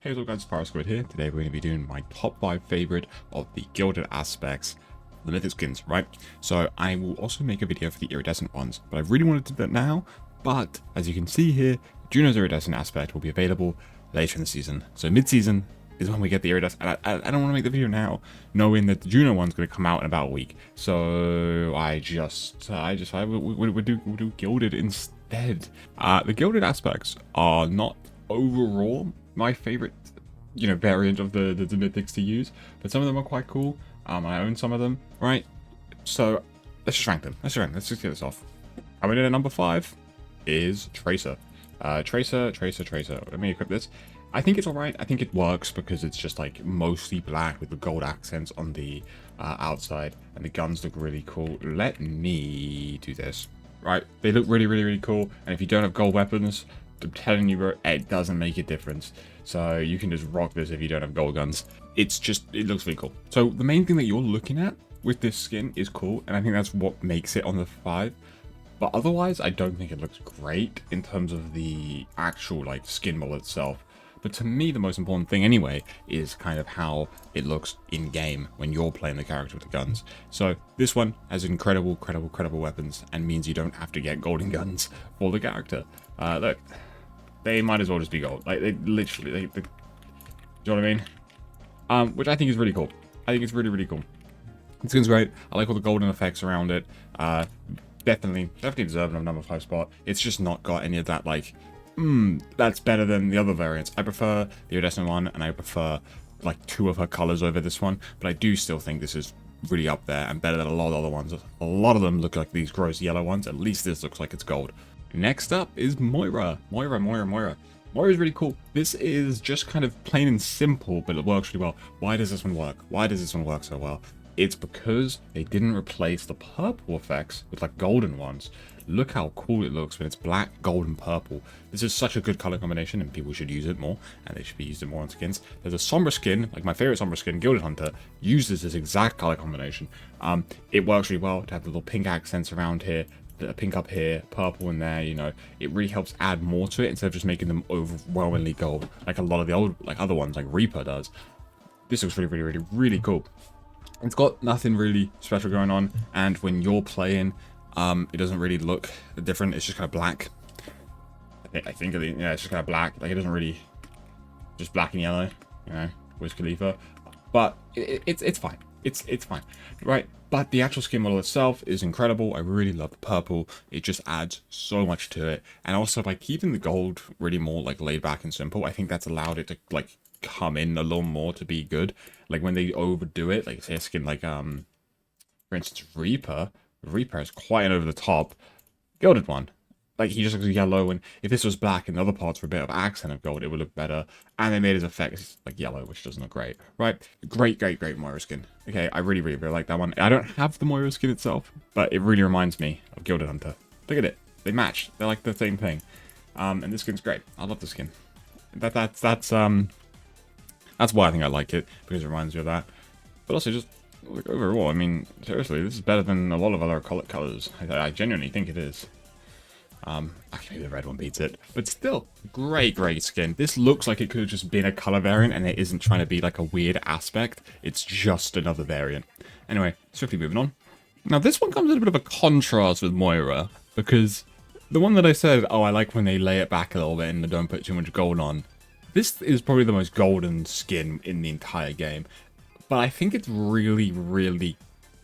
Hey, what's up guys, Squid here. Today we're going to be doing my top 5 favorite of the gilded aspects, the mythic skins, right? So I will also make a video for the iridescent ones, but I really wanted to do that now. But as you can see here, Juno's iridescent aspect will be available later in the season. So mid-season is when we get the iridescent, and I don't want to make the video now, knowing that the Juno one's going to come out in about a week. So we'll do gilded instead. The gilded aspects are not overall my favorite, variant of the mythics to use, but some of them are quite cool. I own some of them, right? So let's just rank them. Let's just get this off. Coming in at number 5 is Tracer. Tracer. Let me equip this. I think it's alright. I think it works because it's just like mostly black with the gold accents on the outside, and the guns look really cool. Let me do this. Right, they look really cool, and if you don't have gold weapons, I'm telling you, bro, it doesn't make a difference. So you can just rock this if you don't have gold guns. It looks really cool. So the main thing that you're looking at with this skin is cool, and I think that's what makes it on the 5. But otherwise, I don't think it looks great in terms of the actual like skin model itself. But to me, the most important thing anyway is kind of how it looks in game when you're playing the character with the guns. So this one has incredible weapons and means you don't have to get golden guns for the character. Look, they might as well just be gold. Like they literally, do you know what I mean? Which I think is really cool. I think it's really cool. The skin's great. I like all the golden effects around it. Definitely deserving of number 5 spot. It's just not got any of that like, that's better than the other variants. I prefer the iridescent one, and I prefer like 2 of her colors over this one, but I do still think this is really up there and better than a lot of other ones. A lot of them look like these gross yellow ones. At least this looks like it's gold. Next up is Moira. Moira is really cool. This is just kind of plain and simple, but it works really well. Why does this one work? Why does this one work so well? It's because they didn't replace the purple effects with like golden ones. Look how cool it looks when it's black, gold, and purple. This is such a good color combination, and people should use it more, and they should be using it more on skins. There's a Sombra skin, like my favorite Sombra skin, Gilded Hunter, uses this exact color combination. It works really well to have the little pink accents around here, the pink up here, purple in there, it really helps add more to it instead of just making them overwhelmingly gold, like a lot of the old, like other ones, like Reaper does. This looks really cool. It's got nothing really special going on, and when you're playing, it doesn't really look different. It's just kind of black. I think it's just kind of black. Like it doesn't really, just black and yellow, Wiz Khalifa. But it's fine. It's fine, right? But the actual skin model itself is incredible. I really love the purple. It just adds so much to it, and also by keeping the gold really more like laid back and simple, I think that's allowed it to like come in a little more to be good. Like when they overdo it, like say a skin like for instance Reaper is quite an over the top gilded one. Like he just looks yellow, and if this was black and the other parts were a bit of accent of gold, it would look better. And they made his effects like yellow, which doesn't look great, right? Great Moira skin. Okay, I really like that one. I don't have the Moira skin itself, but it really reminds me of Gilded Hunter. Look at it, they match. They're like the same thing. And this skin's great. I love the skin. That's why I think I like it, because it reminds me of that. But also just like overall, I mean, seriously, this is better than a lot of other colors. I genuinely think it is. Actually, the red one beats it, but still, great skin. This looks like it could have just been a color variant, and it isn't trying to be like a weird aspect. It's just another variant. Anyway, swiftly moving on. Now, this one comes in a bit of a contrast with Moira, because the one that I said, oh, I like when they lay it back a little bit and they don't put too much gold on. This is probably the most golden skin in the entire game, but I think it's really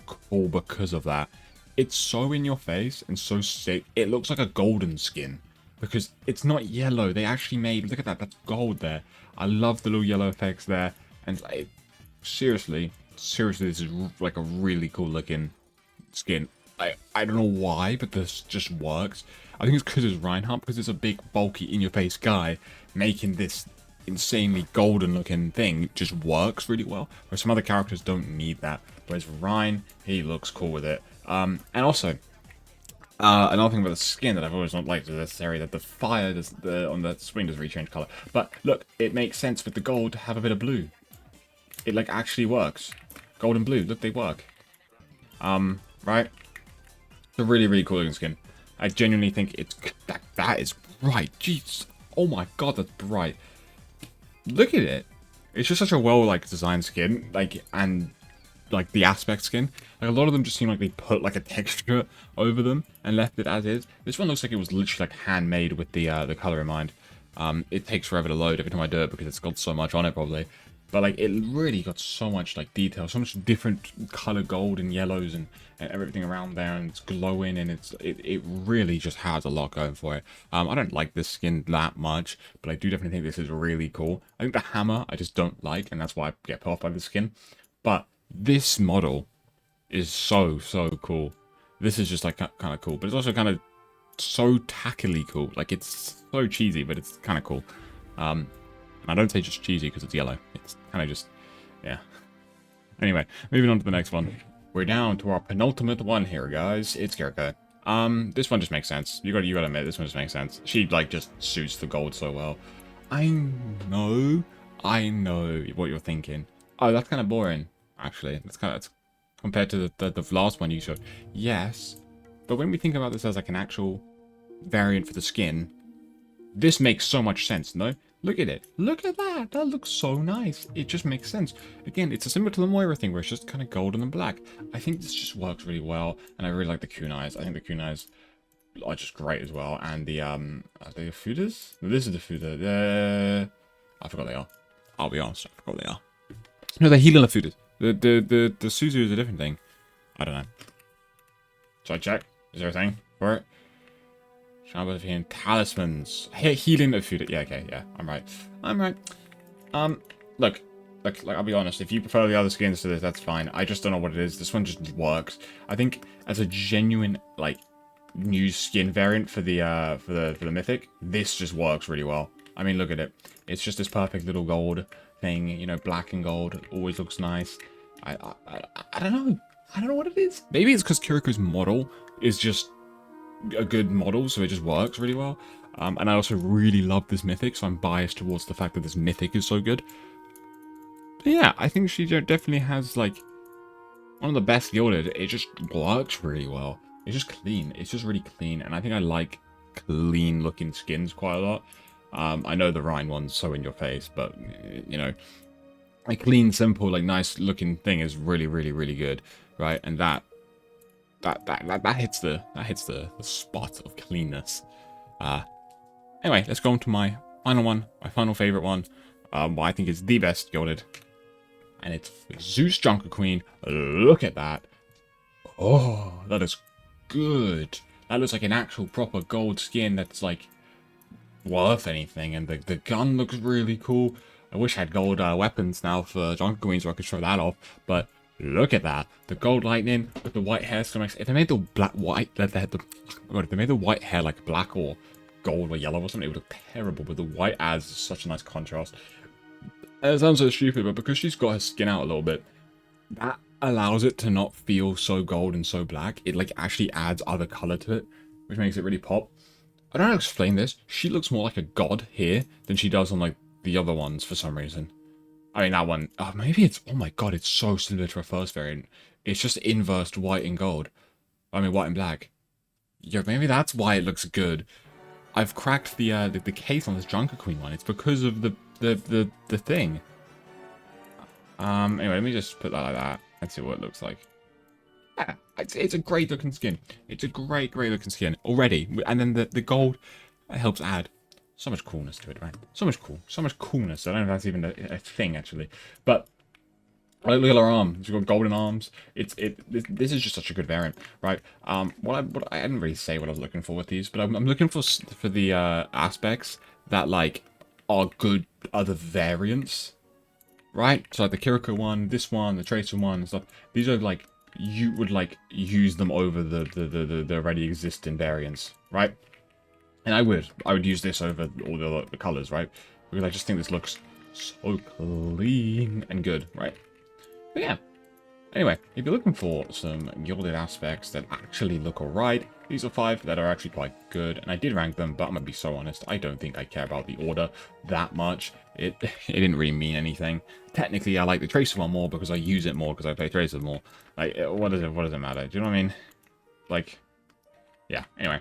cool because of that. It's so in your face and so sick. It looks like a golden skin because it's not yellow. They actually made, look at that, that's gold there. I love the little yellow effects there. And like, seriously, this is like a really cool looking skin. I don't know why, but this just works. I think it's because it's Reinhardt, because it's a big, bulky, in-your-face guy, making this insanely golden looking thing just works really well, where some other characters don't need that. Whereas Ryan, he looks cool with it. And also, another thing about the skin that I've always not liked is this area that the fire on the swing doesn't really change color. But look, it makes sense with the gold to have a bit of blue. It like actually works. Gold and blue, look, they work. Right? It's a really cool looking skin. I genuinely think it's that is bright. Jeez, oh my god, that's bright. look at it. It's just such a well, like, designed skin, like, and, like, the aspect skin. Like, a lot of them just seem like they put, like, a texture over them and left it as is. This one looks like it was literally, like, handmade with the color in mind. It takes forever to load every time I do it because it's got so much on it, probably. But, like, it really got so much, like, detail, so much different color gold and yellows and everything around there, and it's glowing, and it really just has a lot going for it. I don't like this skin that much, but I do definitely think this is really cool. I think the hammer I just don't like, and that's why I get put off by the skin. But this model is so cool. This is just, like, kind of cool, but it's also kind of so tackily cool. Like, it's so cheesy, but it's kind of cool. I don't say just cheesy because it's yellow. It's kind of just, yeah. Anyway, moving on to the next one. We're down to our penultimate one here, guys. It's Kiriko. This one just makes sense. You gotta admit, this one just makes sense. She, like, just suits the gold so well. I know what you're thinking. Oh, that's kind of boring, actually. That's kind of, compared to the last one you showed. Yes, but when we think about this as, like, an actual variant for the skin, this makes so much sense, no? Look at it. Look at that. That looks so nice. It just makes sense. Again, it's similar to the Moira thing where it's just kind of golden and black. I think this just works really well, and I really like the kunais. I think the kunais are just great as well. And the, are they fudas? No, this is the fuda. I forgot they are. I'll be honest, I forgot they are. No, they're healing the fudas. The Suzu is a different thing. I don't know. Should I check? Is there a thing for it? Shadow of Healing Talismans. Hey, healing of food. Yeah, okay, yeah, I'm right. Look, I'll be honest. If you prefer the other skins to this, that's fine. I just don't know what it is. This one just works. I think as a genuine, like, new skin variant for the Mythic, this just works really well. I mean, look at it. It's just this perfect little gold thing. You know, black and gold always looks nice. I don't know. I don't know what it is. Maybe it's because Kiriko's model is just a good model, so it just works really well. And I also really love this Mythic, so I'm biased towards the fact that this Mythic is so good. But yeah, I think she definitely has, like, one of the best Gilded. It just works really well. It's just clean. It's just really clean, and I think I like clean-looking skins quite a lot. I know the Rhine one's so in your face, but, you know, a clean, simple, like, nice-looking thing is really, really, really good, right? And that hits the spot of cleanness. Anyway, let's go on to my final one, my final favorite one. What I think is the best Gilded, and it's Zeus Junker Queen. Look at that. Oh, that is good. That looks like an actual proper gold skin that's, like, worth anything, and the gun looks really cool. I wish I had gold weapons now for Junker Queen so I could show that off, but look at that. The gold lightning with the white hair. So if they made the if they made the white hair like black or gold or yellow or something, it would look terrible. But the white adds such a nice contrast. And it sounds so stupid, but because she's got her skin out a little bit, that allows it to not feel so gold and so black. It, like, actually adds other color to it, which makes it really pop. I don't know how to explain this. She looks more like a god here than she does on, like, the other ones for some reason. I mean, that one, oh, maybe it's, oh my god, it's so similar to her first variant. It's just inversed white and gold. I mean, white and black. Yeah, maybe that's why it looks good. I've cracked the case on this Junker Queen one. It's because of the thing. Anyway, let me just put that like that and see what it looks like. Yeah, it's a great looking skin. It's a great looking skin already. And then the gold helps add so much coolness to it, right? So much coolness. I don't know if that's even a thing, actually. But look at her arm. She's got golden arms. This is just such a good variant, right? What I didn't really say what I was looking for with these, but I'm looking for the aspects that, like, are good other variants, right? So like the Kiriko one, this one, the Tracer one, and stuff. These are, like, you would, like, use them over the already existing variants, right? And I would use this over all the colors, right? Because I just think this looks so clean and good, right? But yeah. Anyway, if you're looking for some Gilded aspects that actually look alright, these are 5 that are actually quite good. And I did rank them, but I'm gonna be so honest, I don't think I care about the order that much. It didn't really mean anything. Technically, I like the Tracer one more because I use it more because I play Tracer more. Like, what does it matter? Do you know what I mean? Like, yeah. Anyway,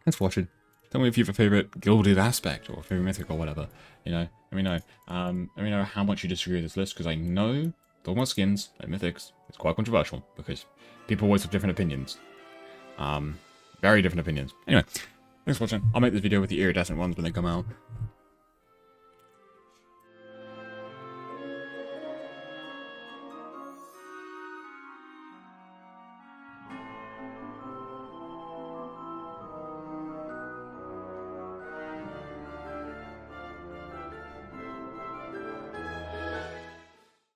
thanks for watching. Tell me if you have a favorite Gilded aspect or a favorite Mythic or whatever, you know. Let me know. Let me know how much you disagree with this list, because I know talking about skins and mythics is quite controversial, because people always have different opinions. Very different opinions. Anyway, thanks for watching. I'll make this video with the iridescent ones when they come out.